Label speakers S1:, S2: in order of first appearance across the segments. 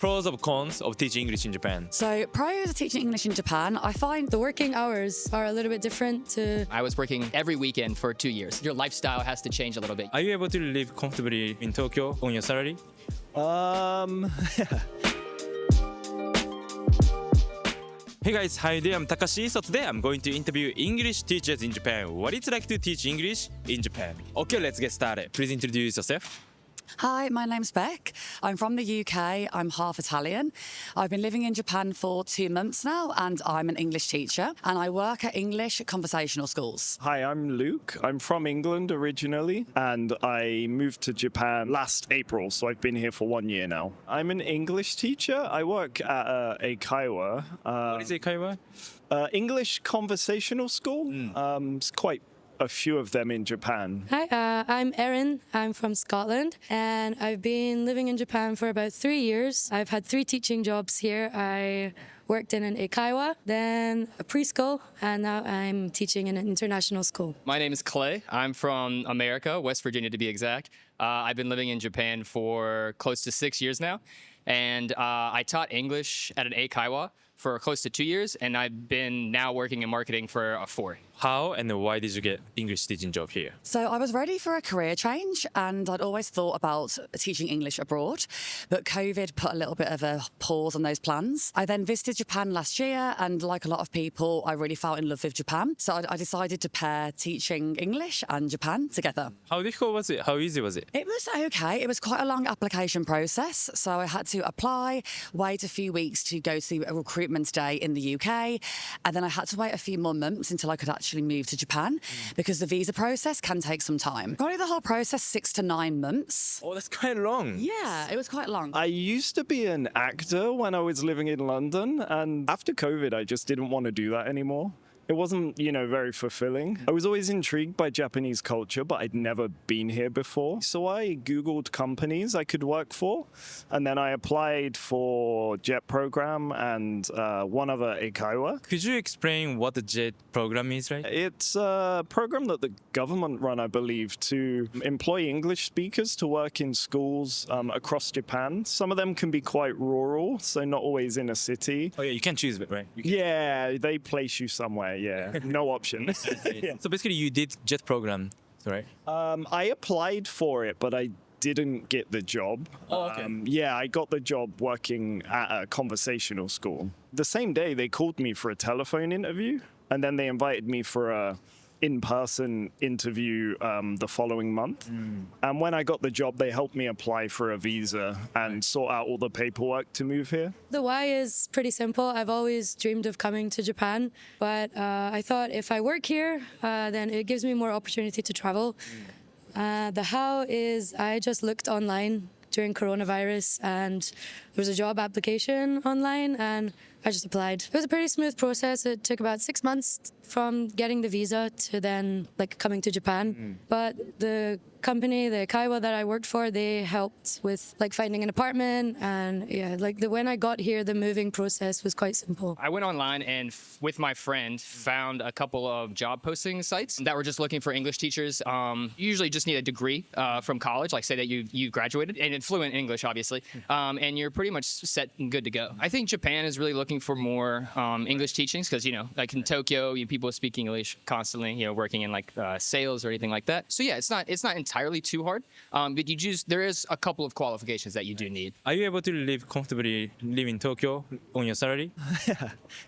S1: Pros or cons of teaching English in Japan?
S2: So, prior to teaching English in Japan, I find the working hours are a little bit different to.
S3: I was working every weekend for 2 years. Your lifestyle has to change a little bit.
S1: Are you able to live comfortably in Tokyo on your salary? Hey guys, hi there, I'm Takashi. So today I'm going to interview English teachers in Japan. What it's like to teach English in Japan. Okay, let's get started. Please introduce yourself.
S2: Hi, my name's Beck. I'm from the UK. I'm half Italian. I've been living in Japan for 2 months now, and I'm an English teacher, and I work at English conversational schools.
S4: Hi, I'm Luke. I'm from England originally, and I moved to Japan last April, so I've been here for 1 year now. I'm an English teacher. I work at Eikaiwa.
S1: What is Eikaiwa?
S4: English conversational school. It's quite a few of them in Japan.
S5: Hi, I'm Erin. I'm from Scotland, and I've been living in Japan for about 3 years. I've had 3 teaching jobs here. I worked in an eikaiwa, then a preschool, and now I'm teaching in an international school.
S3: My name is Clay. I'm from America, West Virginia to be exact. I've been living in Japan for close to 6 years now, and I taught English at an eikaiwa for close to 2 years, and I've been now working in marketing for 4.
S1: How and why did you get English teaching job here?
S2: So I was ready for a career change, and I'd always thought about teaching English abroad, but COVID put a little bit of a pause on those plans. I then visited Japan last year, and like a lot of people, I really fell in love with Japan. So I decided to pair teaching English and Japan together.
S1: How difficult was it? How easy was it?
S2: It was okay. It was quite a long application process. So I had to apply, wait a few weeks to go to a recruitment day in the UK, and then I had to wait a few more months until I could actually move to Japan because the visa process can take some time. Probably the whole process 6 to 9 months.
S1: Oh, that's quite long.
S2: Yeah, it was quite long.
S4: I used to be an actor when I was living in London, and after COVID, I just didn't want to do that anymore. It wasn't, very fulfilling. I was always intrigued by Japanese culture, but I'd never been here before. So I Googled companies I could work for, and then I applied for JET program and one other eikaiwa.
S1: Could you explain what the JET program is, right?
S4: It's a program that the government run, I believe, to employ English speakers to work in schools across Japan. Some of them can be quite rural, so not always in a city.
S1: Oh yeah, you can choose it, right?
S4: Yeah, they place you somewhere. Yeah, no option.
S1: Yeah. So basically you did JET program, right?
S4: I applied for it, but I didn't get the job.
S1: Oh, okay.
S4: I got the job working at a conversational school. The same day, they called me for a telephone interview, and then they invited me for a in-person interview the following month. And when I got the job, they helped me apply for a visa and sort out all the paperwork to move here.
S5: The why is pretty simple. I've always dreamed of coming to Japan, but I thought if I work here, then it gives me more opportunity to travel. The how is I just looked online during coronavirus, and there was a job application online, and I just applied. It was a pretty smooth process. It took about 6 months from getting the visa to then coming to Japan. But the company, the Kaiwa that I worked for, they helped with finding an apartment, and when I got here, the moving process was quite simple.
S3: I went online and with my friend found a couple of job posting sites that were just looking for English teachers. You usually just need a degree from college, say that you graduated, and fluent English, obviously, and you're pretty much set and good to go. I think Japan is really looking for more English teachings because, in Tokyo, people speak English constantly, working in sales or anything like that. So yeah, it's not entirely too hard, but there is a couple of qualifications that you do need.
S1: Are you able to live comfortably in Tokyo on your salary?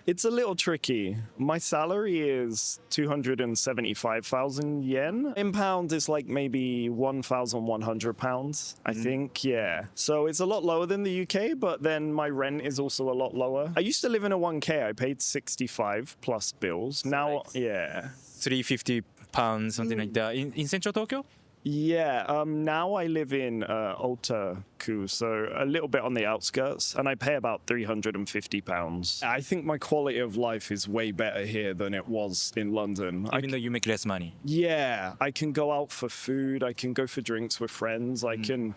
S4: It's a little tricky. My salary is 275,000 yen. In pounds, it's maybe 1,100 pounds, I think. Yeah. So it's a lot lower than the UK, but then my rent is also a lot lower. I used to live in a 1K. I paid 65 plus bills. Now, yeah.
S1: 350 pounds, something like that. In central Tokyo?
S4: Yeah, now I live in Otaku, so a little bit on the outskirts, and I pay about £350. I think my quality of life is way better here than it was in London.
S1: Even though you make less money?
S4: Yeah, I can go out for food, I can go for drinks with friends, I can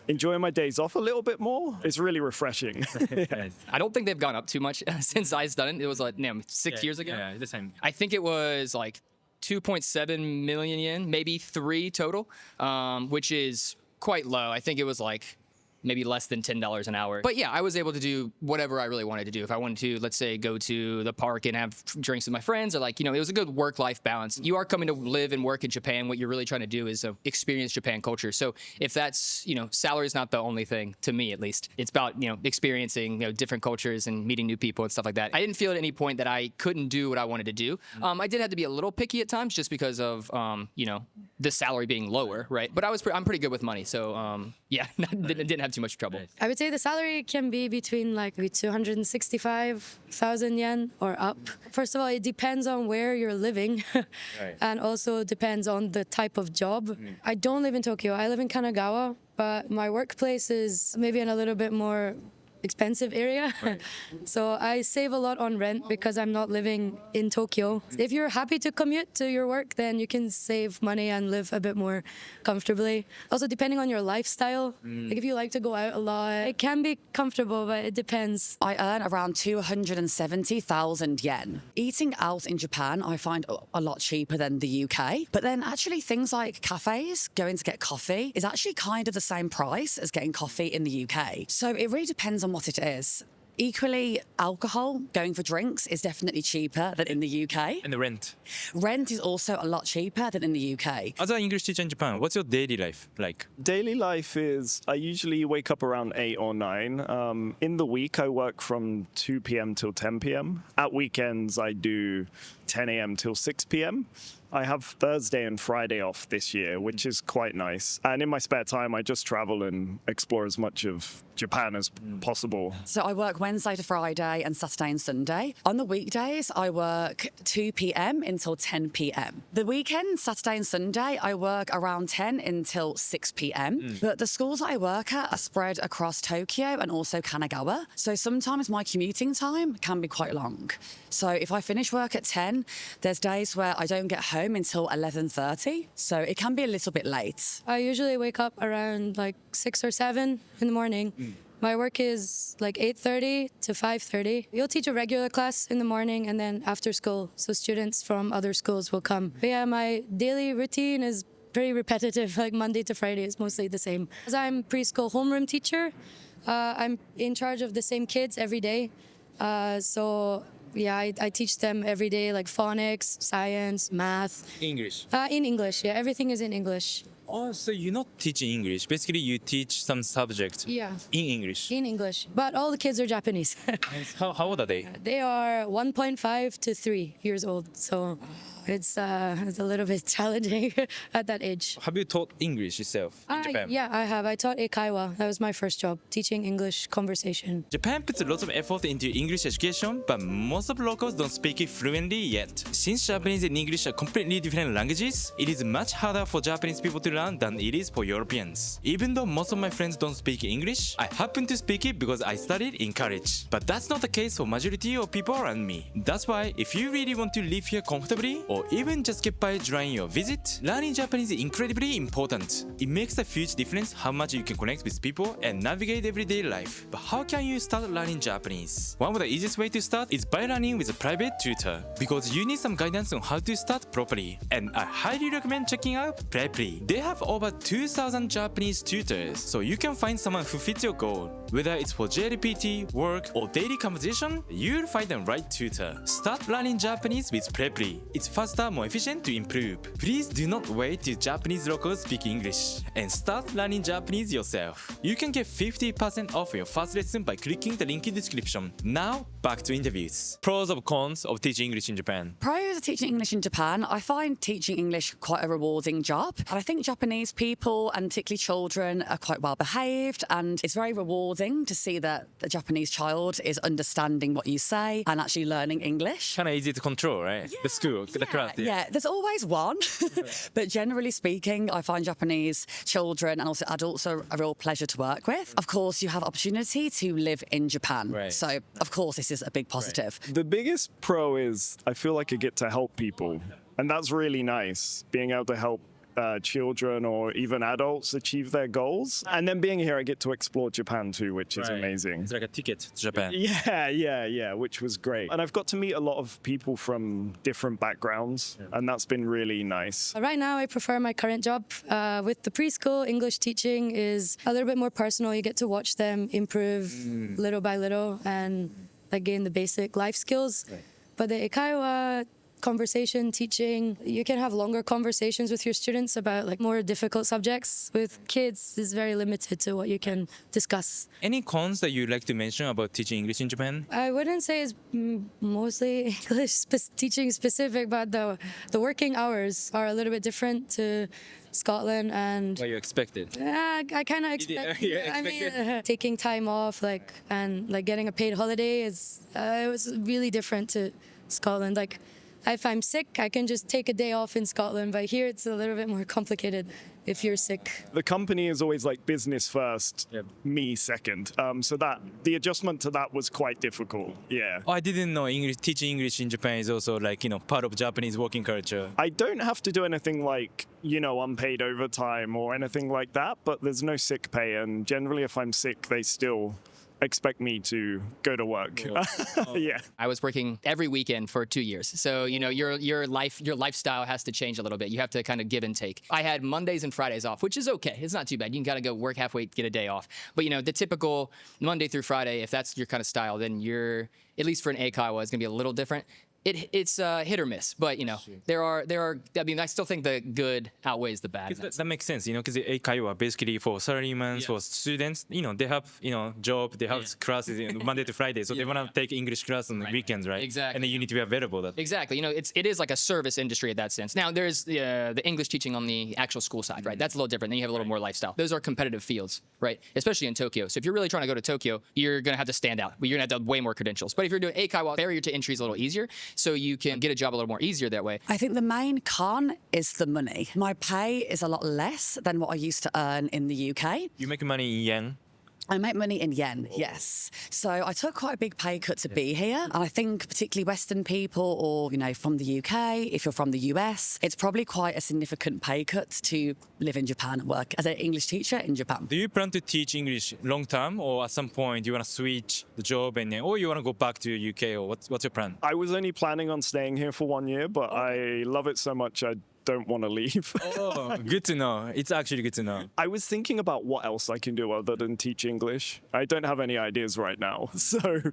S4: enjoy my days off a little bit more. It's really refreshing.
S3: I don't think they've gone up too much since I've done it. It was 6 years ago.
S1: Yeah, the same.
S3: I think it was 2.7 million yen, maybe 3 total, which is quite low. I think it was maybe less than $10 an hour. But yeah, I was able to do whatever I really wanted to do. If I wanted to, let's say, go to the park and have drinks with my friends, or like, it was a good work-life balance. You are coming to live and work in Japan. What you're really trying to do is experience Japan culture. So if that's, salary is not the only thing, to me at least. It's about, experiencing, different cultures and meeting new people and stuff like that. I didn't feel at any point that I couldn't do what I wanted to do. I did have to be a little picky at times just because of, the salary being lower, right? But I'm pretty good with money. So, yeah, didn't have too much trouble.
S5: I would say the salary can be between like 265,000 yen or up. First of all, it depends on where you're living and also depends on the type of job. I don't live in Tokyo. I live in Kanagawa, but my workplace is maybe in a little bit more expensive area. So I save a lot on rent because I'm not living in Tokyo. If you're happy to commute to your work, then you can save money and live a bit more comfortably. Also, depending on your lifestyle, like if you like to go out a lot, it can be comfortable, but it depends.
S2: I earn around 270,000 yen. Eating out in Japan, I find a lot cheaper than the UK. But then actually things like cafes, going to get coffee, is actually kind of the same price as getting coffee in the UK. So it really depends on what it is. Equally, alcohol, going for drinks, is definitely cheaper than in the UK.
S1: And the rent.
S2: Rent is also a lot cheaper than in the UK.
S1: As an English teacher in Japan, what's your daily life like?
S4: Daily life is I usually wake up around 8 or 9. In the week, I work from 2 p.m. till 10 p.m. At weekends, I do 10 a.m. till 6 p.m. I have Thursday and Friday off this year, which is quite nice. And in my spare time, I just travel and explore as much of Japan as possible.
S2: So I work Wednesday to Friday and Saturday and Sunday. On the weekdays, I work 2 p.m. until 10 p.m. The weekend, Saturday and Sunday, I work around 10 until 6 p.m. But the schools that I work at are spread across Tokyo and also Kanagawa. So sometimes my commuting time can be quite long. So if I finish work at 10, there's days where I don't get home until 11:30. So it can be a little bit late.
S5: I usually wake up around like 6 or 7 in the morning. My work is like 8:30 to 5:30. You'll teach a regular class in the morning and then after school. So students from other schools will come. But yeah, my daily routine is pretty repetitive, like Monday to Friday is mostly the same. As I'm preschool homeroom teacher, I'm in charge of the same kids every day. So yeah, I teach them every day, like phonics, science, math.
S1: English.
S5: In English, yeah, everything is in English.
S1: Oh, so you're not teaching English. Basically, you teach some subject
S5: Yeah.
S1: in English.
S5: In English, but all the kids are Japanese.
S1: How old are they?
S5: They are 1.5 to 3 years old, so it's a little bit challenging at that age.
S1: Have you taught English yourself in Japan?
S5: Yeah, I have. I taught eikaiwa. That was my first job, teaching English conversation.
S1: Japan puts a lot of effort into English education, but most of locals don't speak it fluently yet. Since Japanese and English are completely different languages, it is much harder for Japanese people to learn than it is for Europeans. Even though most of my friends don't speak English, I happen to speak it because I studied in college. But that's not the case for majority of people around me. That's why if you really want to live here comfortably, or even just get by during your visit, learning Japanese is incredibly important. It makes a huge difference how much you can connect with people and navigate everyday life. But how can you start learning Japanese? One of the easiest way to start is by learning with a private tutor, because you need some guidance on how to start properly. And I highly recommend checking out Preply. They have over 2,000 Japanese tutors, so you can find someone who fits your goal. Whether it's for JLPT, work, or daily conversation, you'll find the right tutor. Start learning Japanese with Preply. It's faster, more efficient to improve. Please do not wait till Japanese locals speak English, and start learning Japanese yourself. You can get 50% off your first lesson by clicking the link in the description. Now, back to interviews. Pros or cons of teaching English in Japan?
S2: Pros of teaching English in Japan, I find teaching English quite a rewarding job. And I think Japanese people, and particularly children, are quite well behaved, and it's very rewarding to see that the Japanese child is understanding what you say and actually learning English.
S1: Kind of easy to control, right? The school, the class.
S2: Yeah, there's always one. But generally speaking, I find Japanese children and also adults are a real pleasure to work with. Of course, you have opportunity to live in Japan.
S1: Right.
S2: So, of course, this is a big positive.
S4: The biggest pro is I feel like I get to help people. And that's really nice, being able to help children or even adults achieve their goals. And then being here, I get to explore Japan too, which is amazing.
S1: It's like a ticket to Japan.
S4: Yeah, which was great. And I've got to meet a lot of people from different backgrounds, and that's been really nice.
S5: Right now, I prefer my current job. With the preschool, English teaching is a little bit more personal. You get to watch them improve little by little and like gain the basic life skills. But the Eikaiwa conversation teaching, you can have longer conversations with your students about like more difficult subjects. With kids, it's very limited to what you can discuss.
S1: Any cons that you'd like to mention about teaching English in Japan?
S5: I wouldn't say it's mostly English teaching specific, but the working hours are a little bit different to Scotland, and
S1: What you expected?
S5: I kind of expect.
S1: Yeah,
S5: I mean, taking time off, and getting a paid holiday is it was really different to Scotland. Like, if I'm sick, I can just take a day off in Scotland, but here it's a little bit more complicated if you're sick.
S4: The company is always like business first, me second. So that the adjustment to that was quite difficult. Yeah.
S1: Oh, I didn't know teaching English in Japan is also part of Japanese working culture.
S4: I don't have to do anything like, unpaid overtime or anything like that, but there's no sick pay. And generally, if I'm sick, they still expect me to go to work. Yeah.
S3: I was working every weekend for 2 years. So, your lifestyle has to change a little bit. You have to kind of give and take. I had Mondays and Fridays off, which is okay. It's not too bad. You can kind of go work halfway, get a day off. But, the typical Monday through Friday, if that's your kind of style, then you're, at least for an Eikaiwa, it's going to be a little different. It's hit or miss, but there are. I mean, I still think the good outweighs the bad.
S1: That makes sense, because Eikaiwa basically for salarymen, for students, they have job, they have classes Monday to Friday, so they want to take English class on the weekends, right?
S3: Exactly.
S1: And then you need to be available.
S3: Exactly. It is like a service industry in that sense. Now there's the English teaching on the actual school side, right? That's a little different. Then you have a little more lifestyle. Those are competitive fields, right? Especially in Tokyo. So if you're really trying to go to Tokyo, you're gonna have to stand out. You're gonna have to have way more credentials. But if you're doing Eikaiwa, barrier to entry is a little easier. So you can get a job a little more easier that way.
S2: I think the main con is the money. My pay is a lot less than what I used to earn in the UK.
S1: You make money in yen.
S2: I make money in yen, yes. So I took quite a big pay cut to be here. And I think particularly Western people or, from the UK, if you're from the US, it's probably quite a significant pay cut to live in Japan and work as an English teacher in Japan.
S1: Do you plan to teach English long term, or at some point you want to switch the job or you want to go back to UK, or what's your plan?
S4: I was only planning on staying here for 1 year, but I love it so much I don't want to leave.
S1: Oh, good to know. It's actually good to know.
S4: I was thinking about what else I can do other than teach English. I don't have any ideas right now. So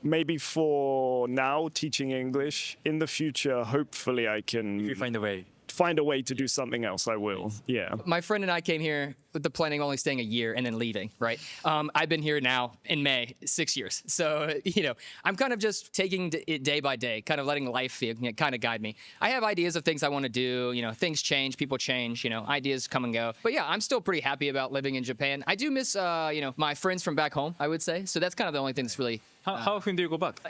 S4: maybe for now, teaching English. In the future, hopefully I can
S1: If you find a way.
S4: Find a way to do something else, I will. Yeah.
S3: My friend and I came here with the planning of only staying a year and then leaving, right? I've been here now in May, 6 years. So, I'm kind of just taking it day by day, kind of letting life kind of guide me. I have ideas of things I want to do. Things change, people change, ideas come and go. But yeah, I'm still pretty happy about living in Japan. I do miss, my friends from back home, I would say. So that's kind of the only thing that's really...
S1: How often do you go back?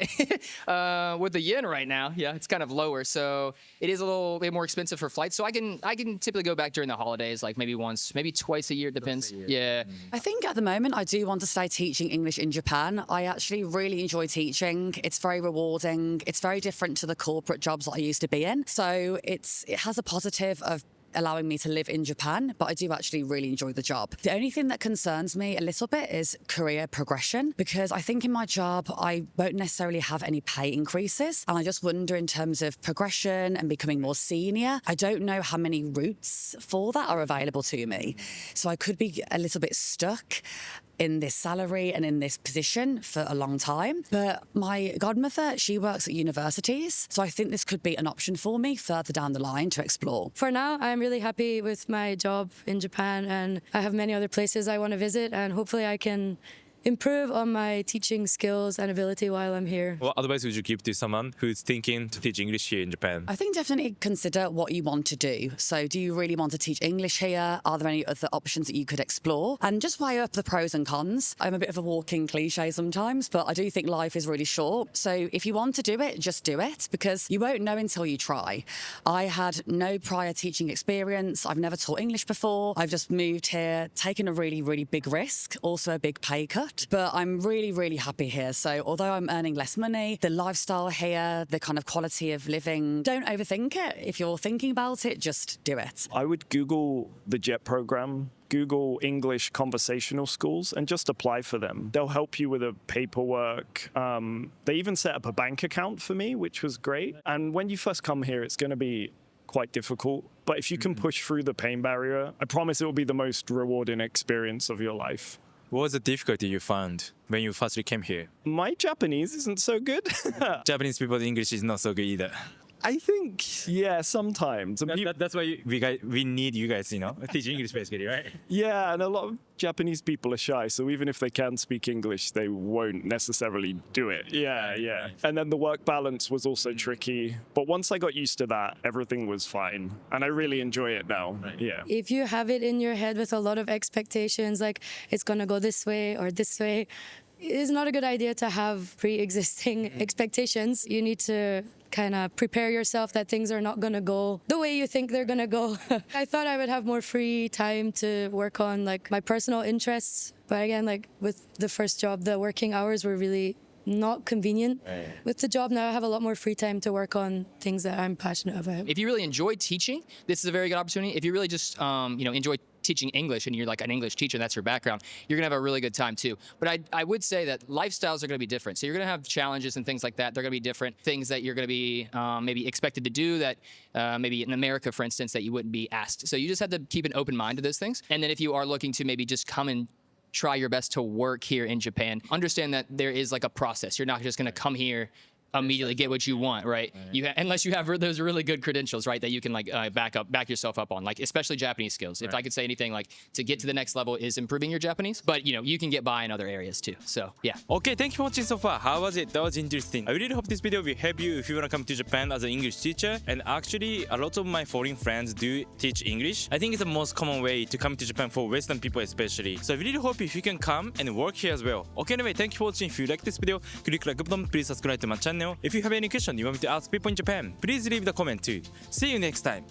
S3: With the yen right now, yeah, it's kind of lower, so it is a little bit more expensive for flights. So I can typically go back during the holidays, like maybe once, maybe twice a year, depends. Yeah.
S2: I think at the moment I do want to stay teaching English in Japan. I actually really enjoy teaching. It's very rewarding. It's very different to the corporate jobs that I used to be in. So it has a positive of allowing me to live in Japan, but I do actually really enjoy the job. The only thing that concerns me a little bit is career progression, because I think in my job I won't necessarily have any pay increases, and I just wonder in terms of progression and becoming more senior, I don't know how many routes for that are available to me. So I could be a little bit stuck in this salary and in this position for a long time. But my godmother, she works at universities, so I think this could be an option for me further down the line to explore.
S5: For now, I'm really happy with my job in Japan, and I have many other places I want to visit, and hopefully I can improve on my teaching skills and ability while I'm here.
S1: What advice would you give to someone who's thinking to teach English here in Japan?
S2: I think definitely consider what you want to do. So do you really want to teach English here? Are there any other options that you could explore? And just weigh up the pros and cons. I'm a bit of a walking cliche sometimes, but I do think life is really short. So if you want to do it, just do it, because you won't know until you try. I had no prior teaching experience. I've never taught English before. I've just moved here, taken a really, really big risk, also a big pay cut. lot. But I'm really, really happy here. So although I'm earning less money, the lifestyle here, the kind of quality of living, don't overthink it. If you're thinking about it, just do it.
S4: I would Google the JET program, Google English conversational schools, and just apply for them. They'll help you with the paperwork. They even set up a bank account for me, which was great. And when you first come here, it's going to be quite difficult. But if you can push through the pain barrier, I promise it will be the most rewarding experience of your life.
S1: What was the difficulty you found when you first came here?
S4: My Japanese isn't so good.
S1: Japanese people's English is not so good either.
S4: I think, yeah, sometimes.
S1: That's why we need you guys, teach English basically, right?
S4: Yeah, and a lot of Japanese people are shy, so even if they can speak English, they won't necessarily do it. Yeah. And then the work balance was also tricky, but once I got used to that, everything was fine, and I really enjoy it now. Right. Yeah.
S5: If you have it in your head with a lot of expectations, like it's gonna go this way or this way, it's not a good idea to have pre-existing expectations. You need to kind of prepare yourself that things are not going to go the way you think they're going to go. I thought I would have more free time to work on like my personal interests. But again, like with the first job, the working hours were really not convenient. Right. With the job now, I have a lot more free time to work on things that I'm passionate about.
S3: If you really enjoy teaching, this is a very good opportunity. If you really just enjoy teaching English and you're like an English teacher, that's your background, you're gonna have a really good time too. But I would say that lifestyles are gonna be different. So you're gonna have challenges and things like that. They're gonna be different things that you're gonna be maybe expected to do that maybe in America, for instance, that you wouldn't be asked. So you just have to keep an open mind to those things. And then if you are looking to maybe just come and try your best to work here in Japan, understand that there is like a process. You're not just gonna come here immediately get what you want, right? Unless you have those really good credentials, right, that you can like back yourself up on, like especially Japanese skills. If I could say anything, like to get to the next level is improving your Japanese, but you can get by in other areas too. So yeah.
S1: Okay, thank you for watching so far. How was it? That was interesting. I really hope this video will help you if you want to come to Japan as an English teacher. And actually, a lot of my foreign friends do teach English. I think it's the most common way to come to Japan for Western people especially. So I really hope if you can come and work here as well. Okay, anyway, thank you for watching. If you like this video, click like button, please subscribe to my channel. If you have any question you want me to ask people in Japan, please leave the comment too. See you next time.